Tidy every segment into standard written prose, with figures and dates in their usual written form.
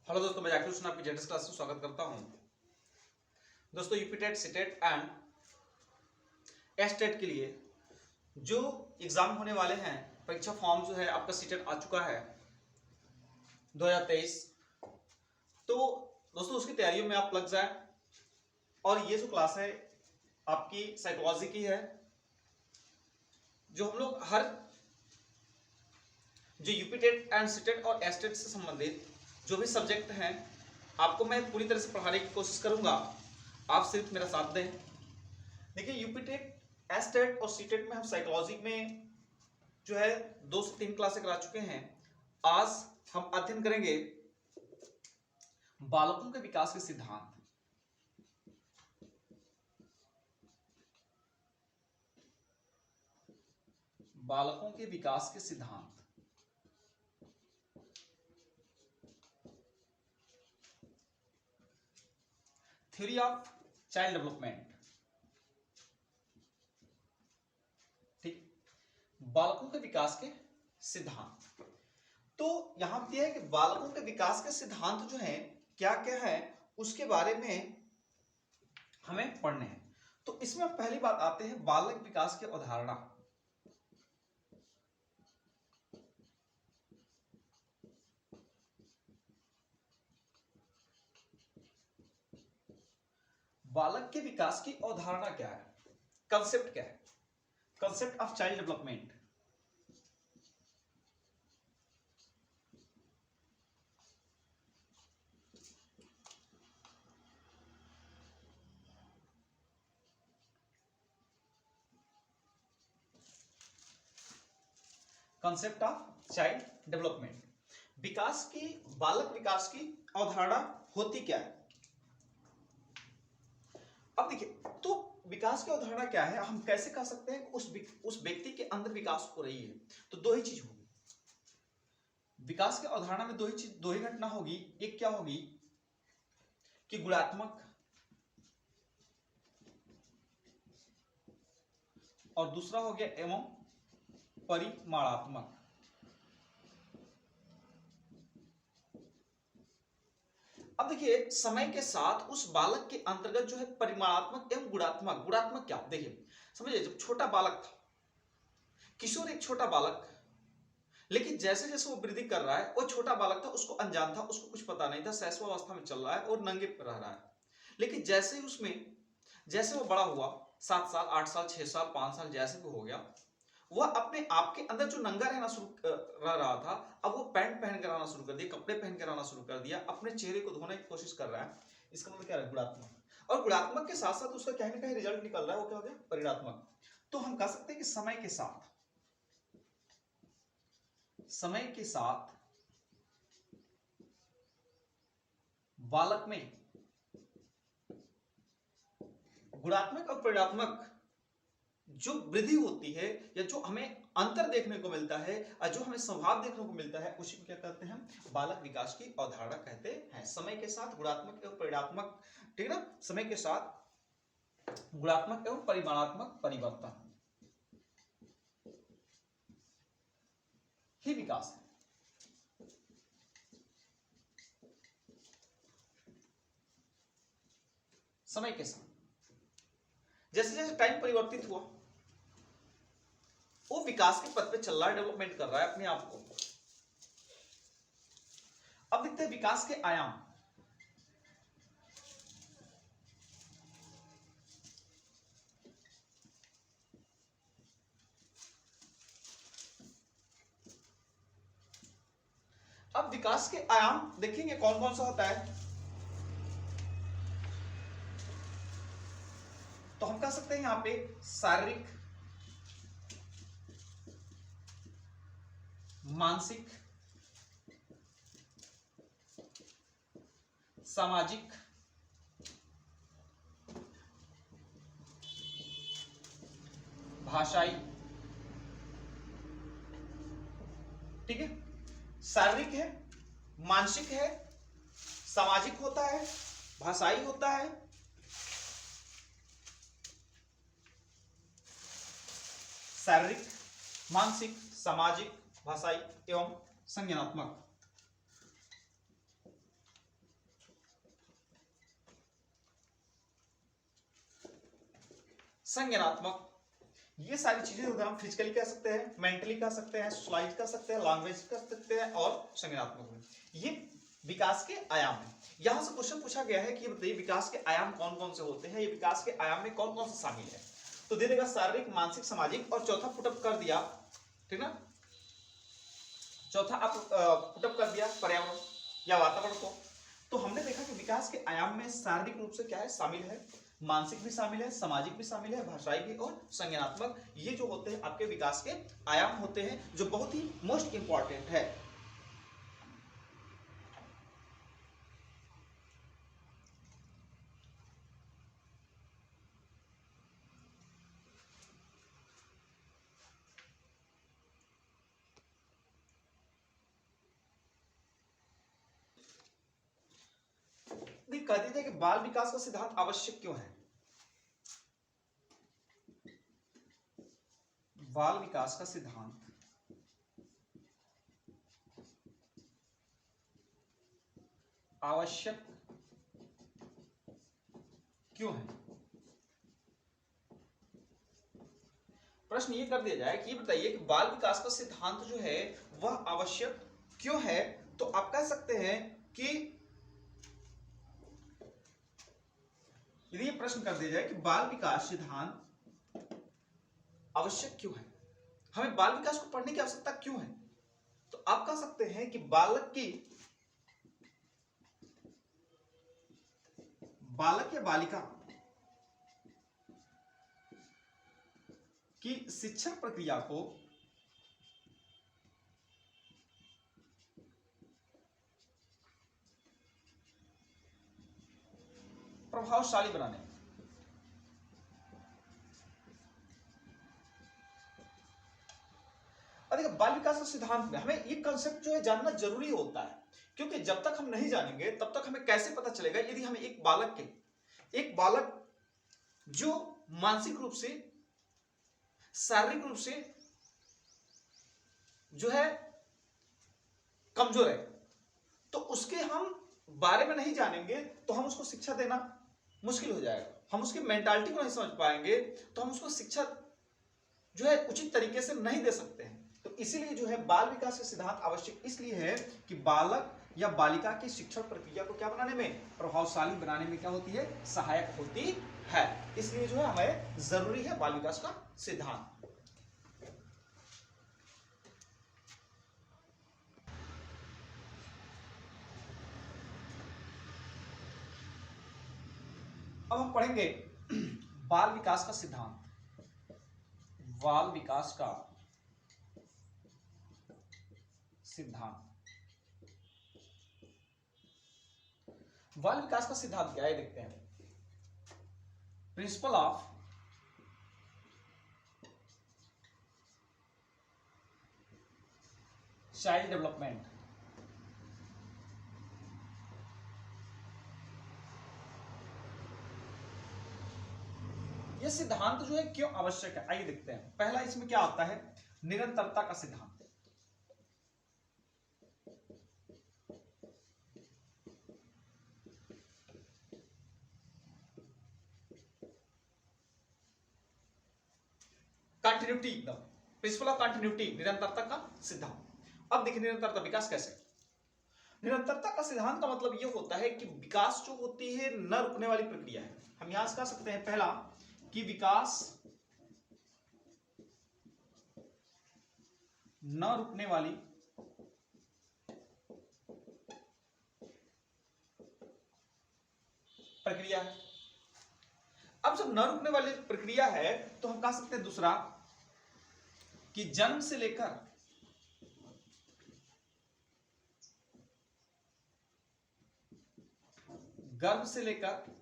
Hello दोस्तों, मैं जाकिर हुसैन आपकी जेटेस क्लास में स्वागत करता हूं। दोस्तों, यूपीटेट, सीटेट एंड एस्टेट के लिए जो एग्जाम होने वाले हैं, परीक्षा फॉर्म जो है आपका सीटेट आ चुका है 2023। तो दोस्तों उसकी तैयारियों में आप लग जाए। और ये जो क्लास है आपकी साइकोलॉजी की है, जो हम लोग हर जो यूपीटेट एंड सीटेट और एस्टेट से संबंधित जो भी सब्जेक्ट हैं आपको मैं पूरी तरह से पढ़ाने की कोशिश करूंगा। आप सिर्फ मेरा साथ दें। देखिए, यूपीटेट, एस्टेट और सीटेट में हम साइकोलॉजी में जो है 2 से 3 क्लासें करा चुके हैं। आज हम अध्ययन करेंगे बालकों के विकास के सिद्धांत। बालकों के विकास के सिद्धांत, थ्योरी ऑफ चाइल्ड डेवलपमेंट। ठीक, बालकों के विकास के सिद्धांत। तो यहां पे है कि बालकों के विकास के सिद्धांत जो है क्या क्या है उसके बारे में हमें पढ़ने हैं। तो इसमें पहली बात आते हैं बालक विकास की अवधारणा। बालक के विकास की अवधारणा क्या है, कंसेप्ट क्या है, concept of child development. Concept of child development, विकास की, बालक विकास की अवधारणा होती क्या है। अब देखिए, तो विकास की अवधारणा क्या है, हम कैसे कह सकते हैं उस व्यक्ति के अंदर विकास हो रही है। तो दो ही चीज होगी विकास की अवधारणा में, दो ही घटना होगी। एक क्या होगी कि गुणात्मक, और दूसरा हो गया एवं परिमाणात्मक। अब देखिए, समय के साथ उस बालक के अंतर्गत जो है परिमाणात्मक एवं गुणात्मक। गुणात्मक क्या, देखिए समझिए, जब छोटा बालक था, किशोर एक छोटा बालक, लेकिन जैसे जैसे वो वृद्धि कर रहा है, वो छोटा बालक था, उसको अनजान था, उसको कुछ पता नहीं था, शैशवावस्था में चल रहा है और नंगे पर रह रहा है। लेकिन जैसे ही उसमें, जैसे वो बड़ा हुआ, 7 साल, 8 साल, 6 साल, 5 साल जैसे भी हो गया, वह अपने आप के अंदर जो नंगा रहना शुरू रह रहा था, अब वो पैंट पहन कर आना शुरू कर दिया, कपड़े पहन कर आना शुरू कर दिया, अपने चेहरे को धोने की कोशिश कर रहा है। इसका मतलब क्या है, गुणात्मक। और गुणात्मक के साथ साथ उसका कहीं ना कहीं रिजल्ट निकल रहा है, वो क्या हो गया, परिणात्मक। तो हम कह सकते हैं कि समय के साथ बालक में गुणात्मक और परिणात्मक जो वृद्धि होती है, या जो हमें अंतर देखने को मिलता है और जो हमें स्वभाव देखने को मिलता है, उसी को क्या कहते हैं, बालक विकास की अवधारणा कहते हैं। समय के साथ गुणात्मक एवं परिणात्मक, ठीक ना, समय के साथ गुणात्मक एवं परिमाणात्मक परिवर्तन ही विकास है। समय के साथ जैसे जैसे टाइम परिवर्तित हुआ, वो विकास के पथ पे चल रहा है, डेवलपमेंट कर रहा है अपने आप को। अब देखते हैं विकास के आयाम। अब विकास के आयाम देखेंगे कौन कौन सा होता है। तो हम कह सकते हैं यहां पे शारीरिक, मानसिक, सामाजिक, भाषाई। ठीक है, शारीरिक है, मानसिक है, सामाजिक होता है, भाषाई होता है, शारीरिक, मानसिक, सामाजिक, भाषाई एवं संज्ञानात्मक। संज्ञानात्मक, ये सारी चीजें हम फिजिकली कह सकते हैं, मेंटली कह सकते हैं, सोशलाइज कर सकते हैं, लैंग्वेज कर सकते हैं और संज्ञानात्मक में। ये विकास के आयाम है। यहां से क्वेश्चन पूछा गया है कि बताइए विकास के आयाम कौन कौन से होते हैं, ये विकास के आयाम में कौन कौन सा शामिल है। तो दे देगा शारीरिक, मानसिक, सामाजिक, और चौथा पुटअप कर दिया, ठीक ना, चौथा आप पुटअप कर दिया पर्यावरण या वातावरण को। तो हमने देखा कि विकास के आयाम में शारीरिक रूप से क्या है शामिल है, मानसिक भी शामिल है, सामाजिक भी शामिल है, भाषाई भी और संज्ञानात्मक, ये जो होते हैं आपके विकास के आयाम होते हैं, जो बहुत ही मोस्ट इंपॉर्टेंट है। कह दीजिए कि बाल विकास का सिद्धांत आवश्यक क्यों है। बाल विकास का सिद्धांत आवश्यक क्यों है। प्रश्न ये कर दिया जाए कि बताइए कि बाल विकास का सिद्धांत जो है वह आवश्यक क्यों है। तो आप कह सकते हैं कि यदि ये प्रश्न कर दिया जाए कि बाल विकास सिद्धांत आवश्यक क्यों है, हमें बाल विकास को पढ़ने की आवश्यकता क्यों है, तो आप कह सकते हैं कि बालक या बालिका की शिक्षण प्रक्रिया को प्रभावशाली बनाने, देखिए बाल विकास सिद्धांत में हमें ये कंसेप्ट जो है जानना जरूरी होता है, क्योंकि जब तक हम नहीं जानेंगे तब तक हमें कैसे पता चलेगा यदि हमें एक बालक जो मानसिक रूप से, शारीरिक रूप से जो है कमजोर है, तो उसके हम बारे में नहीं जानेंगे तो हम उसको शिक्षा देना मुश्किल हो जाएगा। हम उसकी मेंटालिटी को नहीं समझ पाएंगे तो हम उसको शिक्षा जो है उचित तरीके से नहीं दे सकते हैं। तो इसीलिए जो है बाल विकास का सिद्धांत आवश्यक इसलिए है कि बालक या बालिका की शिक्षण प्रक्रिया को क्या बनाने में, प्रभावशाली बनाने में क्या होती है, सहायक होती है। इसलिए जो है हमें जरूरी है बाल विकास का सिद्धांत। अब हम पढ़ेंगे बाल विकास का सिद्धांत। बाल विकास का सिद्धांत, बाल विकास का सिद्धांत क्या है देखते हैं। प्रिंसिपल ऑफ चाइल्ड डेवलपमेंट, यह सिद्धांत जो है क्यों आवश्यक है, आइए देखते हैं। पहला इसमें क्या आता है, निरंतरता का सिद्धांत। कंटिन्यूटी, एकदम प्रिंसिपल ऑफ कंटिन्यूटी, निरंतरता का सिद्धांत। अब देखिए निरंतरता विकास कैसे, निरंतरता का सिद्धांत का मतलब यह होता है कि विकास जो होती है न रुकने वाली प्रक्रिया है। हम यहां से कह सकते हैं पहला कि विकास न रुकने वाली प्रक्रिया है। अब जब न रुकने वाली प्रक्रिया है तो हम कह सकते हैं दूसरा कि जन्म से लेकर गर्भ से लेकर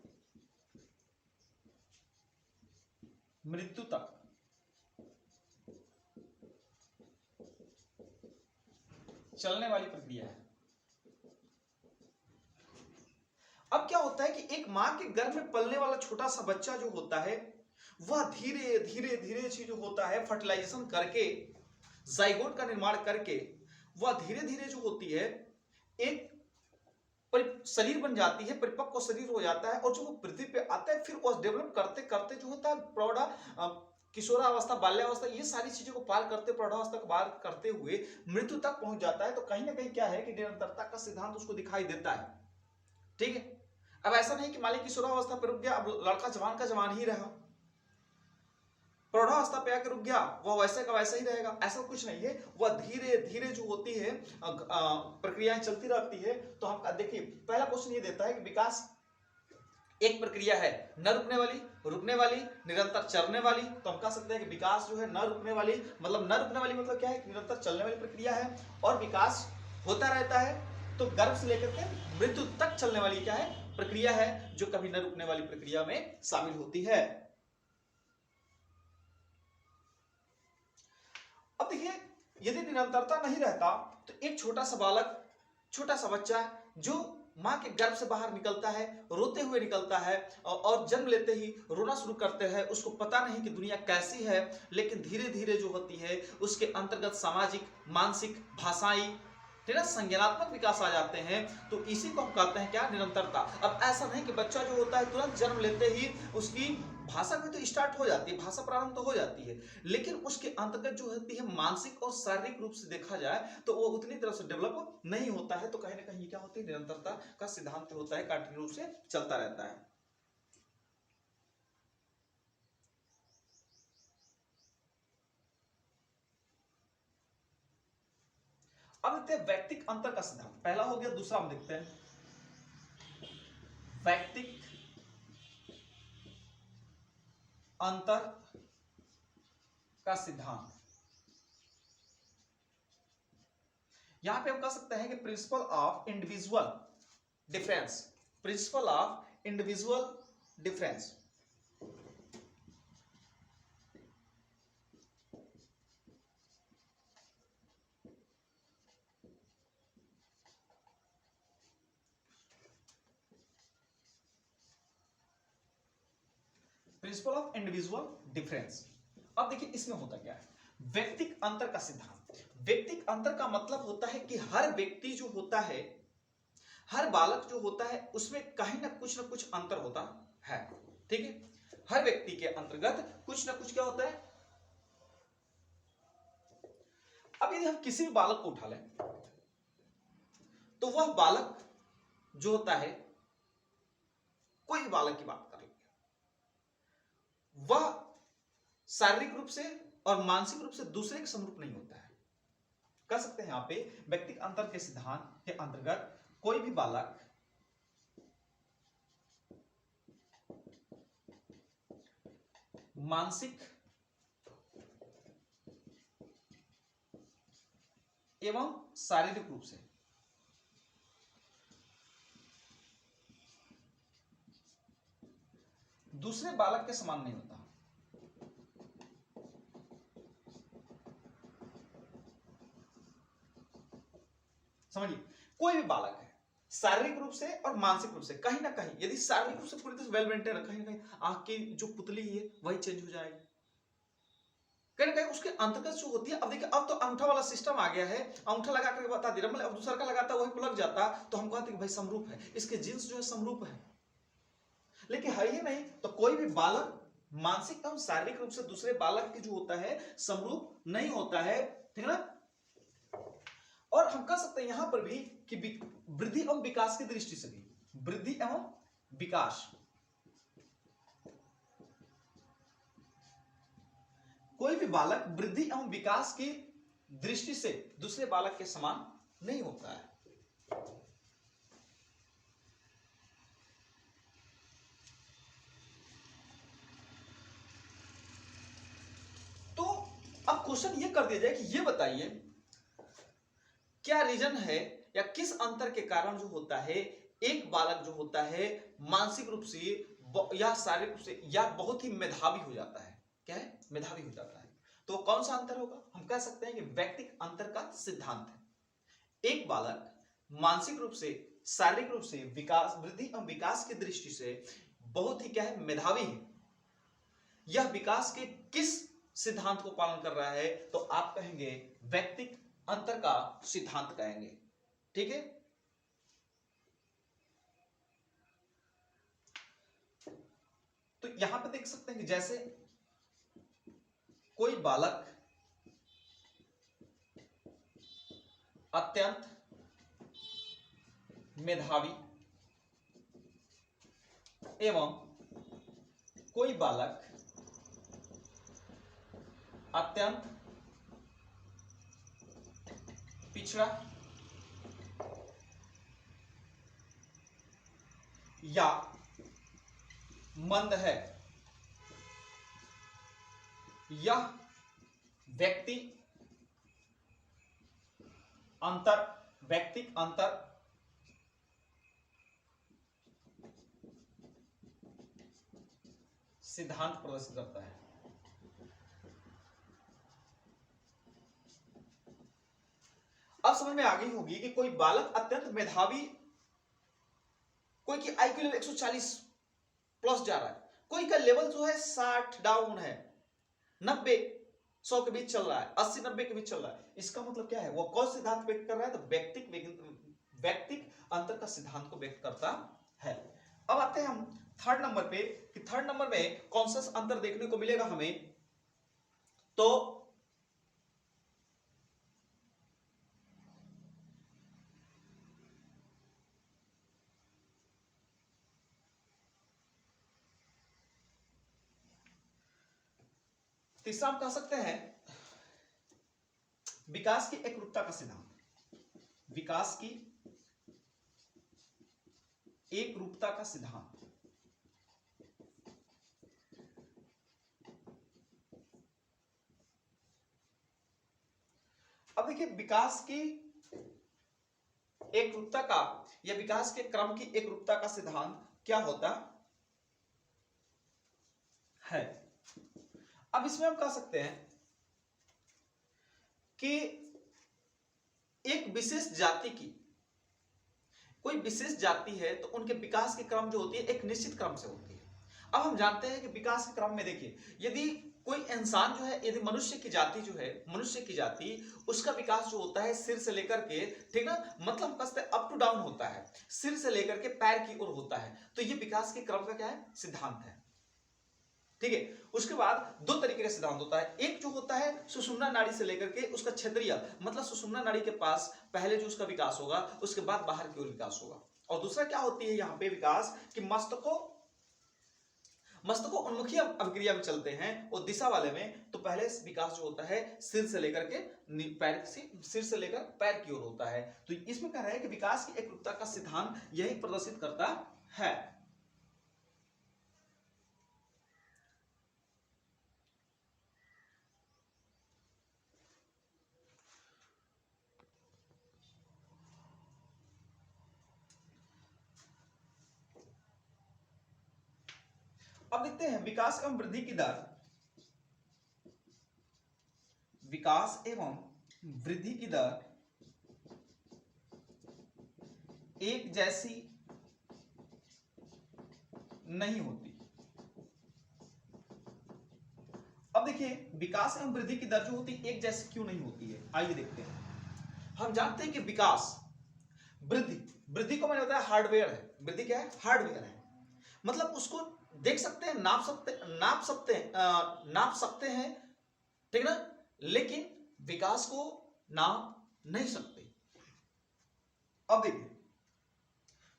मृत्यु तक चलने वाली प्रक्रिया है। अब क्या होता है कि एक मां के गर्भ में पलने वाला छोटा सा बच्चा जो होता है वह धीरे धीरे धीरे से जो होता है फर्टिलाइजेशन करके, जाइगोट का निर्माण करके, वह धीरे धीरे जो होती है एक शरीर बन जाती है, परिपक्व शरीर हो जाता है, और जो वो पृथ्वी पे आता है फिर वो डेवलप करते करते जो होता है प्रौढ़ा किशोरावस्था, बाल्यावस्था, ये सारी चीजों को पार करते, प्रौढ़ावस्था को पार करते हुए मृत्यु तक पहुंच जाता है। तो कहीं ना कहीं क्या है कि निरंतरता का सिद्धांत उसको दिखाई देता है। ठीक है, अब ऐसा नहीं कि मान लीजिए किशोरावस्था पे रुक गया, अब लड़का जवान का जवान ही रहा, प्रौढ़ावस्था पे आकर रुक गया, वह वैसे का वैसा ही रहेगा, ऐसा कुछ नहीं है। वह धीरे धीरे जो होती है प्रक्रियाएं चलती रहती है। तो हम देखिए पहला क्वेश्चन ये देता है कि विकास एक प्रक्रिया है न रुकने वाली, रुकने वाली, निरंतर चलने वाली। तो हम कह सकते हैं कि विकास जो है न रुकने वाली, मतलब न रुकने वाली मतलब क्या है, निरंतर चलने वाली प्रक्रिया है, और विकास होता रहता है। तो गर्भ से लेकर के मृत्यु तक चलने वाली क्या है, प्रक्रिया है, जो कभी न रुकने वाली प्रक्रिया में शामिल होती है। अब देखिए यदि निरंतरता नहीं रहता तो एक छोटा सा बालक, छोटा सा बच्चा जो मां के गर्भ से बाहर निकलता है, रोते हुए निकलता है, और जन्म लेते ही रोना शुरू करते हैं, उसको पता नहीं कि दुनिया कैसी है, लेकिन धीरे धीरे जो होती है उसके अंतर्गत सामाजिक, मानसिक, भाषाई, ठीक है, संज्ञानात्मक विकास आ जाते हैं। तो इसी को हम कहते हैं क्या, निरंतरता। अब ऐसा नहीं कि बच्चा जो होता है तुरंत जन्म लेते ही उसकी भाषा भी तो स्टार्ट हो जाती है, भाषा प्रारंभ तो हो जाती है, लेकिन उसके अंतर्गत जो होती है मानसिक और शारीरिक रूप से देखा जाए तो वो उतनी तरह से डेवलप नहीं होता है। तो कहीं ना कहीं क्या होती है, निरंतरता का सिद्धांत होता है, कंटिन्यू रूप से चलता रहता है। अब देखते हैं वैयक्तिक अंतर का सिद्धांत, पहला हो गया, दूसरा हम देखते हैं वैयक्तिक अंतर का सिद्धांत। यहां पे हम कह सकते हैं कि principle of individual difference, principle of individual difference. Principle of individual difference. अब देखिए इसमें होता क्या है, व्यक्तिक अंतर का सिद्धांत। व्यक्तिक अंतर का मतलब होता है कि हर व्यक्ति जो होता है, हर बालक जो होता है उसमें कहीं ना कुछ अंतर होता है। ठीक है, हर व्यक्ति के अंतर्गत कुछ ना कुछ क्या होता है। अब यदि हम किसी भी बालक को उठा लें तो वह बालक जो होता है, कोई भी बालक की बात कर लेंगे, वह शारीरिक रूप से और मानसिक रूप से दूसरे के समरूप नहीं होता है। कह सकते हैं यहां पे व्यक्तिगत अंतर के सिद्धांत के अंतर्गत कोई भी बालक मानसिक एवं शारीरिक रूप से दूसरे बालक के समान नहीं होता। समझिए, कोई भी बालक है शारीरिक रूप से और मानसिक रूप से कहीं ना कहीं, यदि शारीरिक रूप से पूरी तरह से वेल मेंटेन है, कहीं ना कहीं आंख की जो पुतली है वही चेंज हो जाएगी, कहीं ना कहीं उसके अंतर्गत जो होती है। अब देखिए अब तो अंगूठा वाला सिस्टम आ गया है, अंगूठा लगा करके बता दे रहा, अब दूसरा का लगाता वही पे लग जाता, तो हम कहते हैं कि भाई समरूप है, इसके जीन्स जो है समरूप है, लेकिन है ही नहीं। तो कोई भी बालक मानसिक एवं शारीरिक रूप से दूसरे बालक की जो होता है समरूप नहीं होता है। ठीक है ना। और हम कह सकते हैं यहां पर भी कि वृद्धि एवं विकास की दृष्टि से भी, वृद्धि एवं विकास, कोई भी बालक वृद्धि एवं विकास की दृष्टि से दूसरे बालक के समान नहीं होता है। तो अब क्वेश्चन ये कर दिया जाए कि ये बताइए क्या रीजन है या किस अंतर के कारण जो होता है एक बालक जो होता है मानसिक रूप से या शारीरिक रूप से या बहुत ही मेधावी हो जाता है। क्या है, मेधावी हो जाता है। तो कौन सा अंतर होगा, हम कह सकते हैं कि व्यक्तिगत अंतर का सिद्धांत है। एक बालक मानसिक रूप से, शारीरिक रूप से, विकास, वृद्धि एवं विकास की दृष्टि से बहुत ही क्या है, मेधावी है। यह विकास के किस सिद्धांत को पालन कर रहा है, तो आप कहेंगे व्यक्तिगत अंतर का सिद्धांत कहेंगे। ठीक है। यहां पे देख सकते हैं कि जैसे कोई बालक अत्यंत मेधावी एवं कोई बालक अत्यंत पिछड़ा या मंद है, यह व्यक्ति व्यक्तिक अंतर सिद्धांत प्रदर्शित करता है। अब समझ में आ गई होगी कि कोई बालक अत्यंत मेधावी, कोई की आईक्यू लेवल 140 प्लस जा रहा है, कोई का लेवल जो है 60 डाउन है, 90 100 के बीच चल रहा है, 80 90 के बीच चल रहा है। इसका मतलब क्या है, वो कौन सिद्धांत व्यक्त कर रहा है, तो व्यक्तिक अंतर का सिद्धांत को व्यक्त करता है। अब आते हैं हम थर्ड नंबर पे कि थर्ड नंबर में कौन सा अंतर देखने को मिलेगा हमें, तो तीसरा हम कह सकते हैं विकास की एकरूपता का सिद्धांत। विकास की एकरूपता का सिद्धांत। अब देखिए विकास की एकरूपता का या विकास के क्रम की एकरूपता का सिद्धांत क्या होता है। अब इसमें हम कह सकते हैं कि एक विशेष जाति की कोई विशेष जाति है तो उनके विकास की क्रम जो होती है एक निश्चित क्रम से होती है। अब हम जानते हैं कि विकास के क्रम में देखिए, यदि कोई इंसान जो है, यदि मनुष्य की जाति जो है, मनुष्य की जाति, उसका विकास जो होता है सिर से लेकर के, ठीक ना, मतलब कसते अप टू डाउन होता है, सिर से लेकर के पैर की ओर होता है, तो ये विकास के क्रम का क्या है, सिद्धांत है। ठीक है। उसके बाद दो तरीके का सिद्धांत होता है, एक जो होता है सुषुम्ना नाड़ी से लेकर के उसका क्षेत्रीय, मतलब सुषुम्ना नाड़ी के पास पहले जो उसका विकास होगा, उसके बाद बाहर की ओर विकास होगा। और दूसरा क्या होती है यहाँ पे विकास कि मस्तको उन्मुखी अभिक्रिया में चलते हैं और दिशा वाले में, तो पहले विकास जो होता है सिर से लेकर के सिर से लेकर पैर की ओर होता है। तो इसमें कह रहा है कि विकास की एकरूपता का सिद्धांत यही प्रदर्शित करता है। अब देखते हैं विकास एवं वृद्धि की दर। विकास एवं वृद्धि की दर एक जैसी नहीं होती। अब देखिए विकास एवं वृद्धि की दर जो होती है एक जैसी क्यों नहीं होती है, आइए देखते हैं। हम जानते हैं कि विकास, वृद्धि को मैंने बताया हार्डवेयर है। वृद्धि क्या है, हार्डवेयर है, मतलब उसको देख सकते हैं, नाप सकते हैं, ठीक ना, लेकिन विकास को नाप नहीं सकते। अब देखिए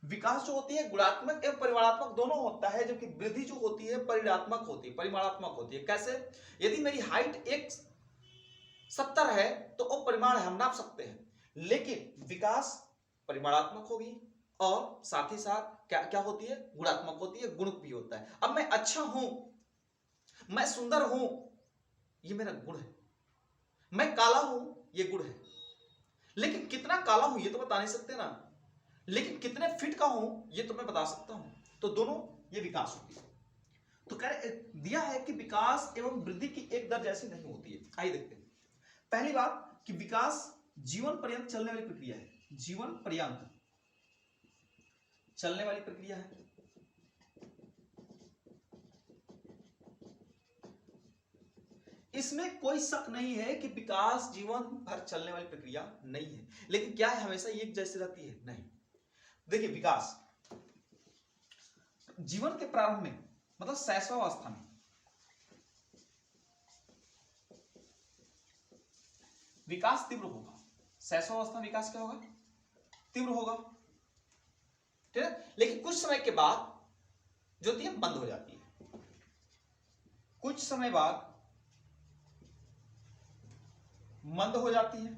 विकास जो होती है गुणात्मक एवं परिमाणात्मक दोनों होता है, जबकि वृद्धि जो होती है परिमाणात्मक होती है। कैसे, यदि मेरी हाइट 170 है तो वो परिमाण है, हम नाप सकते हैं, लेकिन विकास परिमाणात्मक होगी और साथ ही साथ क्या होती है, गुणात्मक होती है, गुणक भी होता है। अब मैं अच्छा हूं, मैं सुंदर हूं, ये मेरा गुण है, मैं काला हूं, ये गुण है, लेकिन कितना काला हूं ये तो बता नहीं सकते ना, लेकिन कितने फिट का हूं ये तो मैं बता सकता हूं। तो दोनों ये विकास होती है। तो कह दिया है कि विकास एवं वृद्धि की एक दर जैसी नहीं होती है। आइए देखते हैं। पहली बात कि विकास जीवन पर्यंत चलने वाली प्रक्रिया है, जीवन पर्यंत चलने वाली प्रक्रिया है। इसमें कोई शक नहीं है कि विकास जीवन भर चलने वाली प्रक्रिया नहीं है, लेकिन क्या है हमेशा एक जैसी रहती है, नहीं। देखिए विकास जीवन के प्रारंभ में मतलब शैशवावस्था में विकास तीव्र होगा। शैशवावस्था में विकास क्या होगा? तीव्र होगा, ठीक है। लेकिन कुछ समय के बाद जो होती है बंद हो जाती है, कुछ समय बाद मंद हो जाती है।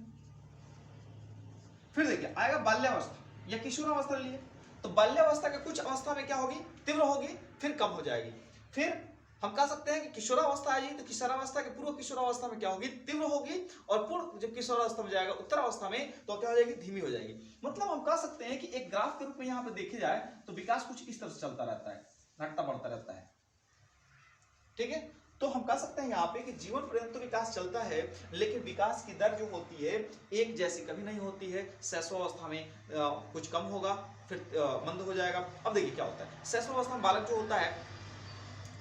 फिर देखिए आएगा बाल्यावस्था या किशोरावस्था लिए, तो बाल्यावस्था के कुछ अवस्था में क्या होगी? तीव्र होगी, फिर कम हो जाएगी। फिर हम कह सकते हैं कि किशोरावस्था आएगी तो किशोरावस्था के पूर्व किशोरावस्था में क्या होगी? तीव्र होगी, और पूर्व जब किशोरावस्था में जाएगा उत्तरावस्था में तो क्या हो जाएगी? धीमी हो जाएगी। मतलब हम कह सकते हैं कि एक ग्राफ के रूप में यहाँ पे देखे जाए तो विकास कुछ इस तरह से चलता रहता है, घटता बढ़ता रहता है, ठीक है। तो हम कह सकते हैं यहाँ पे कि जीवन पर्यंत तो विकास चलता है, लेकिन विकास की दर जो होती है एक जैसी कभी नहीं होती है। शैशवावस्था में कुछ कम होगा, फिर मंद हो जाएगा। अब देखिए क्या होता है, शैशवावस्था में बालक जो होता है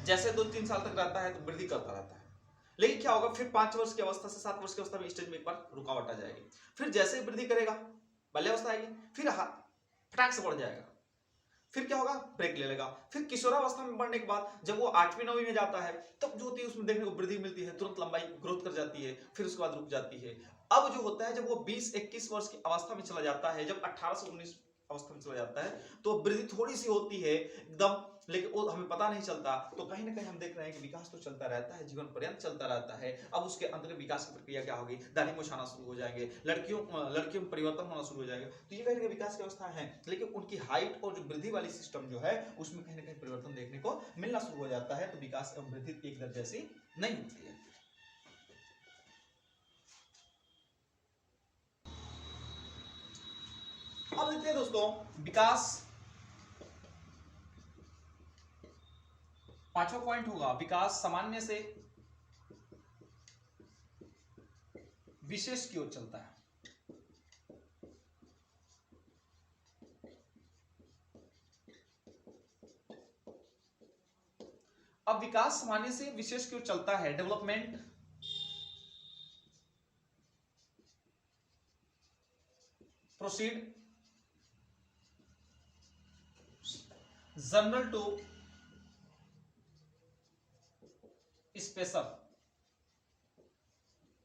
जैसे 2-3 साल तक रहता है तो वृद्धि करता रहता है, लेकिन क्या होगा? फिर 5 वर्ष की अवस्था से 7 वर्ष की अवस्था में स्टेज में एक बार रुकावट आ जाएगी। फिर जैसे ही वृद्धि करेगा, बाल्यावस्था आएगी, फिर फटाक से बढ़ जाएगा, फिर क्या होगा? ब्रेक ले लेगा। फिर किशोरावस्था में बढ़ने के बाद जब वो 8वीं 9वीं में जाता है तब जो होती है उसमें देखने को वृद्धि मिलती है, तुरंत लंबाई ग्रोथ कर जाती है, फिर उसके बाद रुक जाती है। अब जो होता है जब वो 20-21 वर्ष की अवस्था में चला जाता है, जब 18 से 19 अवस्था में चला जाता है तो वृद्धि थोड़ी सी होती है एकदम, लेकिन वो हमें पता नहीं चलता। तो कहीं ना कहीं हम देख रहे हैं कि विकास तो चलता रहता है, जीवन पर्यंत चलता रहता है। अब उसके अंतर्गत विकास की प्रक्रिया क्या होगी? दाढ़ी मूंछ आना शुरू हो जाएंगे, लड़कियों में परिवर्तन होना शुरू हो जाएगा। तो ये कहीं विकास की अवस्था है, लेकिन उनकी हाइट और जो वृद्धि वाली सिस्टम जो है उसमें कहीं ना कहीं परिवर्तन देखने को मिलना शुरू हो जाता है। तो विकास एवं वृद्धि एक दर जैसी नहीं होती है। अब देखते हैं दोस्तों विकास, पांचवा पॉइंट होगा विकास सामान्य से विशेष की ओर चलता है। अब विकास सामान्य से विशेष की ओर चलता है, development proceed general to special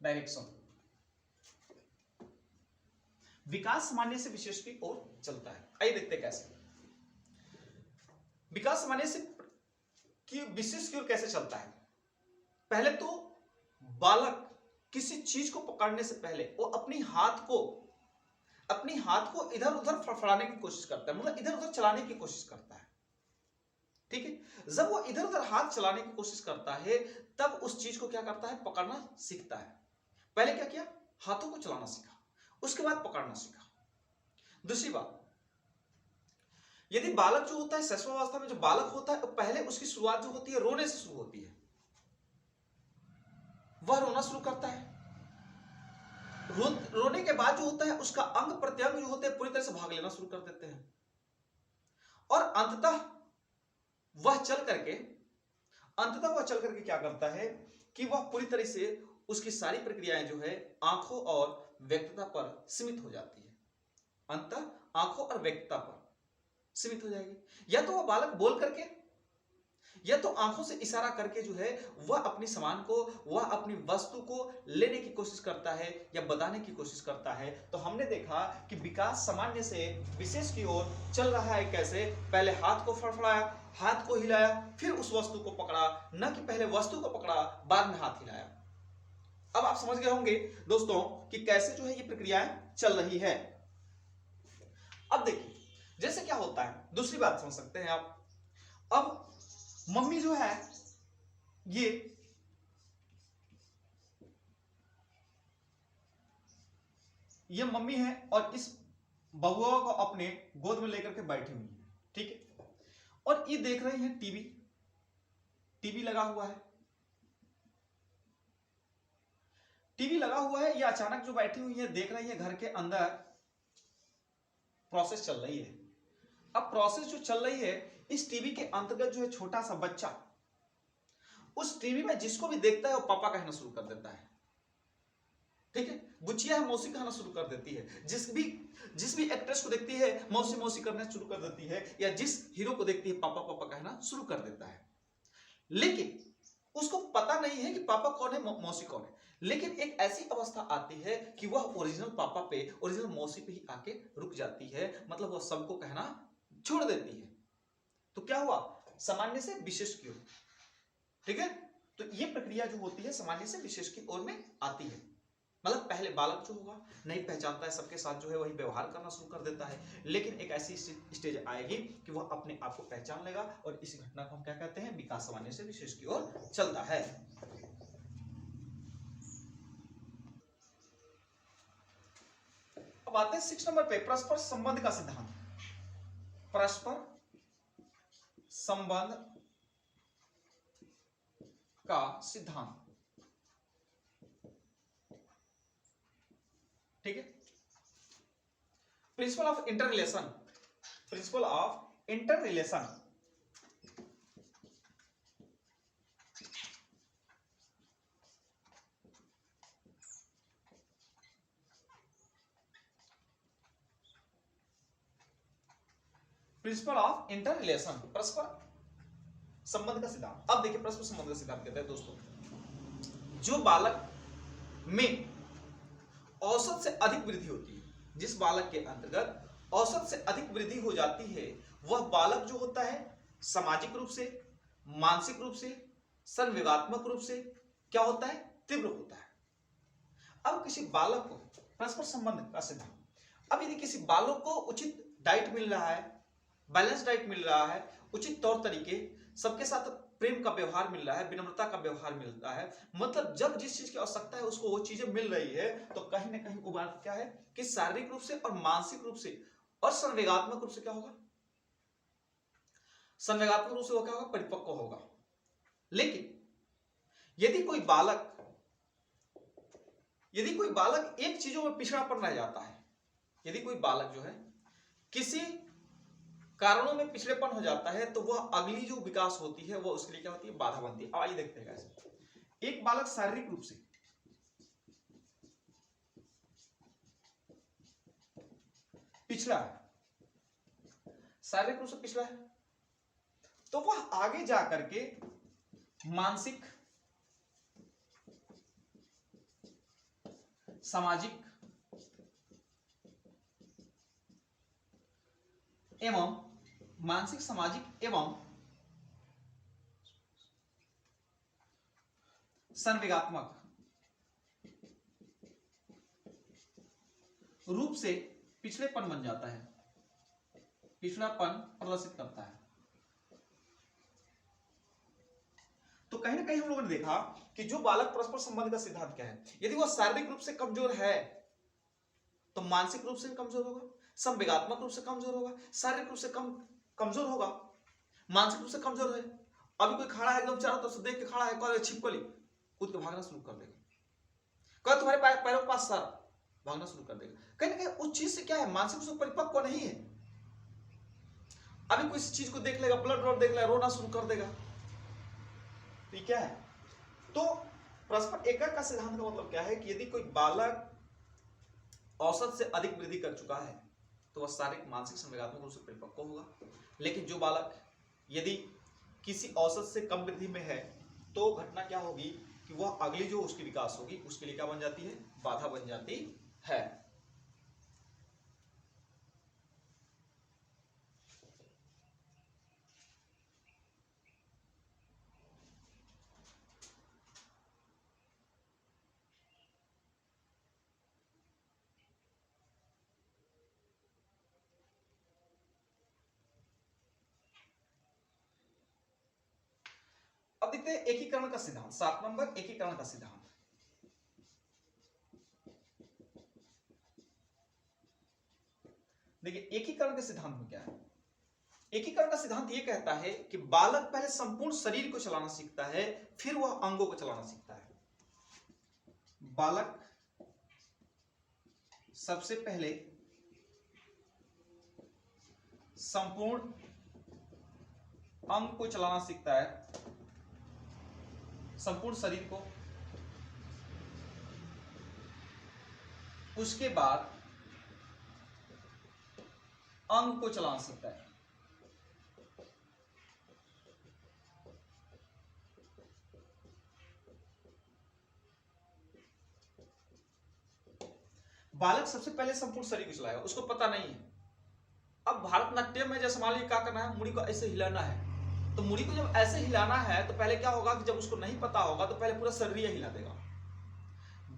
direction. विकास सामान्य से विशेष की ओर चलता है। आइए देखते हैं कैसे विकास सामान्य से की विशेष की ओर कैसे चलता है। पहले तो बालक किसी चीज को पकड़ने से पहले वो अपनी हाथ को इधर उधर फड़फड़ाने की कोशिश करता है, मतलब इधर उधर चलाने की कोशिश करता है, ठीक है। जब वो इधर उधर हाथ चलाने की कोशिश करता है तब उस चीज को क्या करता है? पकड़ना सीखता है। पहले क्या किया? हाथों को चलाना सीखा, उसके बाद पकड़ना सीखा। दूसरी बात, यदि बालक जो होता है शैशवावस्था में जो बालक होता है तो पहले उसकी शुरुआत जो होती है रोने से शुरू होती है। वह रोना शुरू करता है, रोने के बाद जो होता है उसका अंग प्रत्यंग जो होते हैं पूरी तरह से भाग लेना शुरू कर देते हैं, और अंततः वह चल करके क्या करता है कि वह पूरी तरह से उसकी सारी प्रक्रियाएं जो है आंखों और व्यक्तता पर सीमित हो जाती है। अंततः आंखों और व्यक्तता पर सीमित हो जाएगी। या तो वह बालक बोल करके या तो आंखों से इशारा करके जो है वह अपनी सामान को, वह अपनी वस्तु को लेने की कोशिश करता है या बताने की कोशिश करता है। तो हमने देखा कि विकास सामान्य से विशेष की ओर चल रहा है कैसे? पहले हाथ को फड़फड़ाया, हाथ को हिलाया, फिर उस वस्तु को पकड़ा, न कि पहले वस्तु को पकड़ा बाद में हाथ हिलाया। अब आप समझ गए होंगे दोस्तों कि कैसे जो है ये प्रक्रियाएं चल रही है। अब देखिए जैसे क्या होता है, दूसरी बात समझ सकते हैं आप। अब मम्मी जो है ये मम्मी है और इस बबुआ को अपने गोद में लेकर के बैठी हुई है, ठीक है। और ये देख रही है टीवी लगा हुआ है, ये अचानक जो बैठी हुई है देख रही है घर के अंदर प्रोसेस चल रही है। अब प्रोसेस जो चल रही है इस टीवी के अंतर्गत जो है छोटा सा बच्चा उस टीवी में जिसको भी देखता है वो पापा कहना शुरू कर देता है, ठीक है। बुचिया है मौसी कहना शुरू कर देती है, जिस भी एक्ट्रेस को देखती है मौसी मौसी करना शुरू कर देती है, या जिस हीरो को देखती है पापा पापा कहना शुरू कर देता है। लेकिन उसको पता नहीं है कि पापा कौन है, मौसी कौन है। लेकिन एक ऐसी अवस्था आती है कि वह ओरिजिनल पापा पे, ओरिजिनल मौसी पे ही आके रुक जाती है, मतलब वह सबको कहना छोड़ देती है। तो क्या हुआ, सामान्य से विशेष की ओर। ठीक है, तो ये प्रक्रिया जो होती है सामान्य से विशेष की ओर में आती है। मतलब पहले बालक जो होगा नहीं पहचानता है, सबके साथ जो है वही व्यवहार करना शुरू कर देता है, लेकिन एक ऐसी स्टेज आएगी कि वह अपने आप को पहचान लेगा, और इस घटना को हम क्या कहते हैं, विकास सामान्य से विशेष की ओर चलता है। अब आते हैं 6 नंबर पे, परस्पर संबंध का सिद्धांत। परस्पर संबंध का सिद्धांत। ठीक है, principle of inter relation, principle of inter relation. Principle of inter relation, परस्पर संबंध का सिद्धांत। अब देखिए परस्पर संबंध का सिद्धांत कहते हैं दोस्तों, जो बालक में औसत से अधिक वृद्धि होती है, जिस बालक के अंतर्गत औसत से अधिक वृद्धि हो जाती है, वह बालक जो होता है सामाजिक रूप से, मानसिक रूप से, संवेगात्मक रूप से क्या होता है, तीव्र होता है। अब किसी बालक को, परस्पर संबंध का सिद्धांत, अब यदि किसी बालक को उचित डाइट मिल रहा है, बैलेंस डाइट मिल रहा है, उचित तौर तरीके, सबके साथ प्रेम का व्यवहार मिल रहा है, विनम्रता का व्यवहार मिलता है, मतलब जब जिस चीज की आवश्यकता है उसको वो चीजें मिल रही है, तो कहीं ना कहीं वो बात क्या है कि शारीरिक रूप से और मानसिक रूप से और संवेगात्मक रूप से क्या होगा, संवेगात्मक रूप से वो क्या होगा, परिपक्व होगा। लेकिन यदि कोई बालक एक चीजों में पिछड़ापन रह जाता है, यदि कोई बालक जो है किसी कारणों में पिछड़ेपन हो जाता है, तो वह अगली जो विकास होती है वो उसके लिए क्या होती है, बाधा बनती है। आइए देखते हैं कैसे। एक बालक शारीरिक रूप से पिछड़ा है, शारीरिक रूप से पिछड़ा है, तो वह आगे जा करके मानसिक, सामाजिक एवं मानसिक, सामाजिक एवं संवेगात्मक रूप से पिछड़ेपन बन जाता है, पिछड़ापन प्रदर्शित करता है। तो कहीं ना कहीं हम लोगों ने देखा कि जो बालक, परस्पर संबंध का सिद्धांत क्या है, यदि वह शारीरिक रूप से कमजोर है तो मानसिक रूप से कमजोर होगा, संवेगात्मक रूप से कमजोर होगा, शारीरिक रूप से कमजोर होगा, मानसिक रूप से कमजोर है। अभी कोई खड़ा है एकदम चारों तरफ से देख के खड़ा है, कह छिपकली, कूद के भागना शुरू कर देगा, कह तुम्हारे पैरों के पास सर, भागना शुरू कर देगा। कहीं ना कहीं उस चीज से क्या है, मानसिक रूप से परिपक्व नहीं है। अभी कोई चीज को देख लेगा, ब्लड देख लेगा, रोना शुरू कर देगा। तो क्या है, तो परस्पर एकक का सिद्धांत का मतलब क्या है कि यदि कोई बालक औसत से अधिक वृद्धि कर चुका है तो वह शारीरिक, मानसिक, संवेगात्मक रूप से परिपक्व होगा। लेकिन जो बालक यदि किसी औसत से कम वृद्धि में है, तो घटना क्या होगी कि वह अगली जो उसकी विकास होगी उसके लिए क्या बन जाती है, बाधा बन जाती है। अब देखते हैं एकीकरण का सिद्धांत, 7 नंबर, एकीकरण का सिद्धांत। देखिए एकीकरण के सिद्धांत में क्या है, एकीकरण का सिद्धांत यह कहता है कि बालक पहले संपूर्ण शरीर को चलाना सीखता है, फिर वह अंगों को चलाना सीखता है। बालक सबसे पहले संपूर्ण अंग को चलाना सीखता है, संपूर्ण शरीर को, उसके बाद अंग को चलाना सीखता है। बालक सबसे पहले संपूर्ण शरीर को चलाएगा, उसको पता नहीं है। अब भारतनाट्यम में जैसे मान लीजिए क्या करना है, मुड़ी को ऐसे हिलाना है, तो मुड़ी को जब ऐसे हिलाना है तो पहले क्या होगा कि जब उसको नहीं पता होगा तो पहले पूरा शरीर हिला देगा।